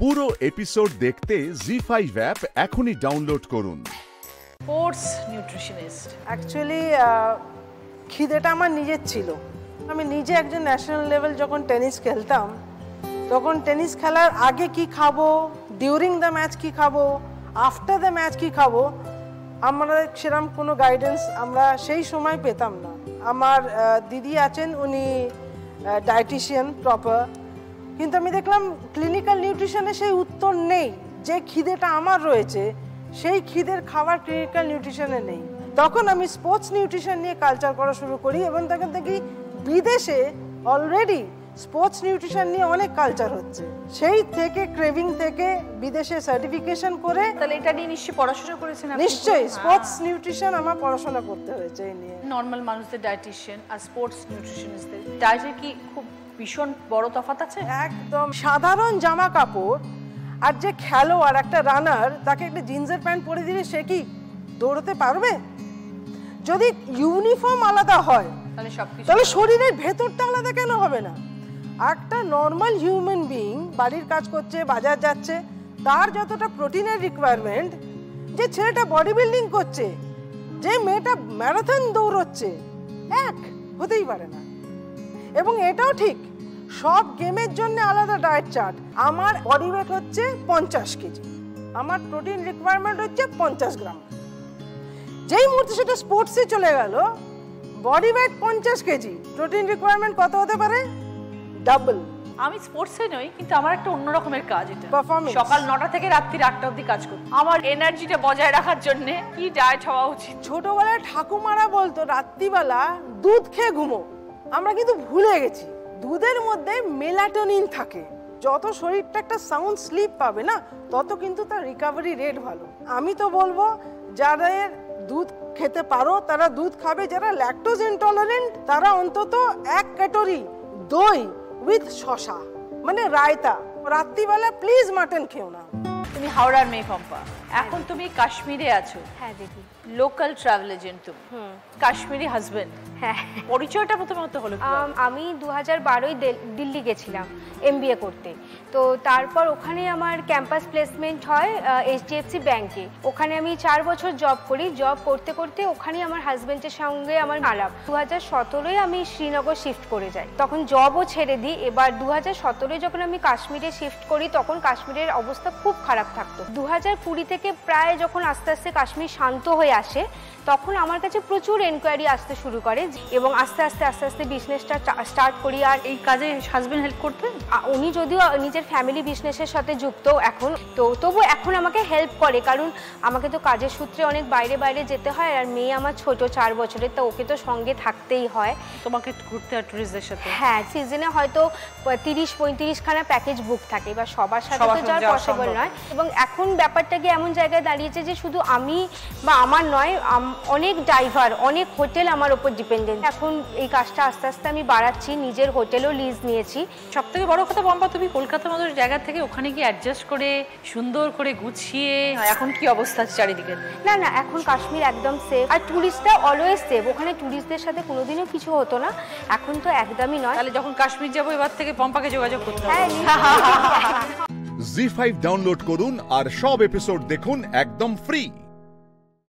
পুরো এপিসোড দেখতে জি5 অ্যাপ এখনই ডাউনলোড করুন। স্পোর্টস নিউট্রিশনিস্ট অ্যাকচুয়ালি খিদেটা আমার নিজের ছিল। আমি নিজে একজন ন্যাশনাল লেভেল যখন টেনিস খেলতাম, তখন টেনিস খেলার আগে কি খাবো, ডিউরিং দ্য ম্যাচ কি খাবো, আফটার দ্য ম্যাচ কি খাবো, আমরা সেরকম কোনো গাইডেন্স আমরা সেই সময় পেতাম না। আমার দিদি আছেন, উনি ডায়েটিশিয়ান প্রপার, কিন্তু আমি দেখলাম ক্লিনিক্যাল নিউট্রিশনে সেই উত্তর নেই। যে খিদেটা আমার রয়েছে সেই খিদের খাবার ক্লিনিক্যাল নিউট্রিশনে নেই। তখন আমি স্পোর্টস নিউট্রিশন নিয়ে কালচার করা শুরু করি এবং তখন থেকে বিদেশে অলরেডি স্পোর্টস নিউট্রিশন নিয়ে অনেক কালচার হচ্ছে। সেই থেকে ক্রেভিং থেকে বিদেশে সার্টিফিকেশন করে। তাহলে এটা নিয়ে নিশ্চয়ই পড়াশোনা করেছেন? নিশ্চয়ই, স্পোর্টস নিউট্রিশন আমার পড়াশোনা করতে হয়েছে এই নিয়ে। নর্মাল মানুষদের ডায়েটিশিয়ান আর স্পোর্টস নিউট্রিশনিস্টদের ডায়েটের কি খুব ভীষণ বড় তফাৎ আছে? একদম। সাধারণ জামা কাপড় আর যে খেলোয়াড়, একটা রানার, তাকে একটা জিন্সের প্যান্ট পরে দিলে সে কি দৌড়তে পারবে? যদি ইউনিফর্ম আলাদা হয় তাহলে শরীরের ভেতরটা আলাদা কেন হবে না? একটা নর্মাল হিউম্যান বিইং বাড়ির কাজ করছে, বাজার যাচ্ছে, তার যতটা প্রোটিনের রিকোয়ারমেন্ট, যে ছেলেটা বডি বিল্ডিং করছে, যে মেয়েটা ম্যারাথন দৌড়চ্ছে, এক হতেই পারে না। এবং এটাও ঠিক, সব গেমের জন্য আলাদা ডায়েট চার্ট। আমার বডি ওয়েট হচ্ছে 50 কেজি, আমার প্রোটিন রিকোয়ারমেন্ট হচ্ছে 50 গ্রাম। যেই মুহূর্তে সেটা স্পোর্টসে চলে গেল, body weight 50 KG, protein requirement কত হতে পারে? ডাবল। আমি স্পোর্টসে নই, কিন্তু আমার একটা অন্য রকমের কাজ এটা। পারফরম্যান্স। সকাল 9টা থেকে রাত্রি 8টা অবধি কাজ করি। আমার এনার্জিটা বজায় রাখার জন্য কি ডায়েট হওয়া উচিত? ছোটবেলায় ঠাকুমারা বলতো রাত্রিবেলা দুধ খেয়ে ঘুমো। আমরা কিন্তু ভুলে গেছি, দুধের মধ্যে মেলাটোনিন থাকে। যত শরীরটা একটা সাউন্ড স্লিপ পাবে না, তত কিন্তু তার রিকভারি রেট ভালো। আমি তো বলবো যারা দুধ খেতে পারো তারা দুধ খাবে, যারা ল্যাকটোজ ইনটলারেন্ট তারা অন্তত 1 কাটোরি দই উইথ শসা, মানে রায়তা। রাত্রিবেলা প্লিজ মাটন খেও না। তুমি হাওড়ার মেয়ে পম্পা, এখন তুমি কাশ্মীরে আছো। হ্যাঁ দিদি। লোকাল ট্রাভেল এজেন্ট তুমি। কাশ্মীরি হাজবেন্ড। হ্যাঁ। পরিচয়টা প্রথমত হলো? আমি 2012 দিল্লি গেছিলাম MBA করতে। তো তারপর ওখানে আমার ক্যাম্পাস প্লেসমেন্ট হয় HDFC ব্যাংকে। ওখানে আমি 4 বছর জব করি। জব করতে করতে ওখানেই আমার হাজব্যান্ডের সঙ্গে আমার আলাপ। 2017 আমি শ্রীনগর শিফট করে যাই। তখন জবও ছেড়ে দিই। এবার 2017 যখন আমি কাশ্মীরে শিফট করি, তখন কাশ্মীরের অবস্থা খুব খারাপ থাকতো। 2020 থেকে প্রায় যখন আস্তে আস্তে কাশ্মীর শান্ত হয়ে আসে, তখন আমার কাছে প্রচুর এনকোয়ারি আসতে শুরু করে এবং আস্তে আস্তে বিজনেসটা স্টার্ট করি। আর এই কাজে হাজবেন্ড হেল্প করতে? উনি যদিও নিজের ফ্যামিলি বিজনেসের সাথে যুক্ত এখন, তো তবু এখন আমাকে হেল্প করে, কারণ আমাকে তো কাজের সূত্রে অনেক বাইরে যেতে হয়। আর মেয়ে আমার ছোট 4 বছরের, তো ওকে তো সঙ্গে থাকতেই হয়। তোমাকে ঘুরতে হয় ট্যুরিস্টদের সাথে? হ্যাঁ, সিজনে হয়তো 30-35 খানা প্যাকেজ বুক থাকে, বা সবার সাথে তো যাওয়া পসিবল নয়। এবং এখন ব্যাপারটা কি এমন জায়গায় দাঁড়িয়েছে যে শুধু আমি বা আমার নয়, অনেক ড্রাইভার, অনেক হোটেল আমার ওপর ডিপেন্ডেন্ট। এখন এই কাজটা আস্তে আস্তে আমি বাড়াচ্ছি, নিজের হোটেলও লিজ নিয়েছি। সব থেকে বড় কথা পম্পা, তুমি কলকাতার মতো জায়গা থেকে ওখানে গিয়ে অ্যাডজাস্ট করে সুন্দর করে গুছিয়ে, এখন কি অবস্থা চারিদিকে? না, এখন কাশ্মীর একদম সেফ, আর ট্যুরিস্টরা অলওয়েজ সেফ। ওখানে ট্যুরিস্টদের সাথে কোনোদিনও কিছু হতো না, এখন তো একদমই নয়। তাহলে যখন কাশ্মীর যাবো, এবার থেকে পম্পাকে যোগাযোগ করতে হবে। জি5 ডাউনলোড করুন আর সব এপিসোড দেখুন একদম ফ্রি।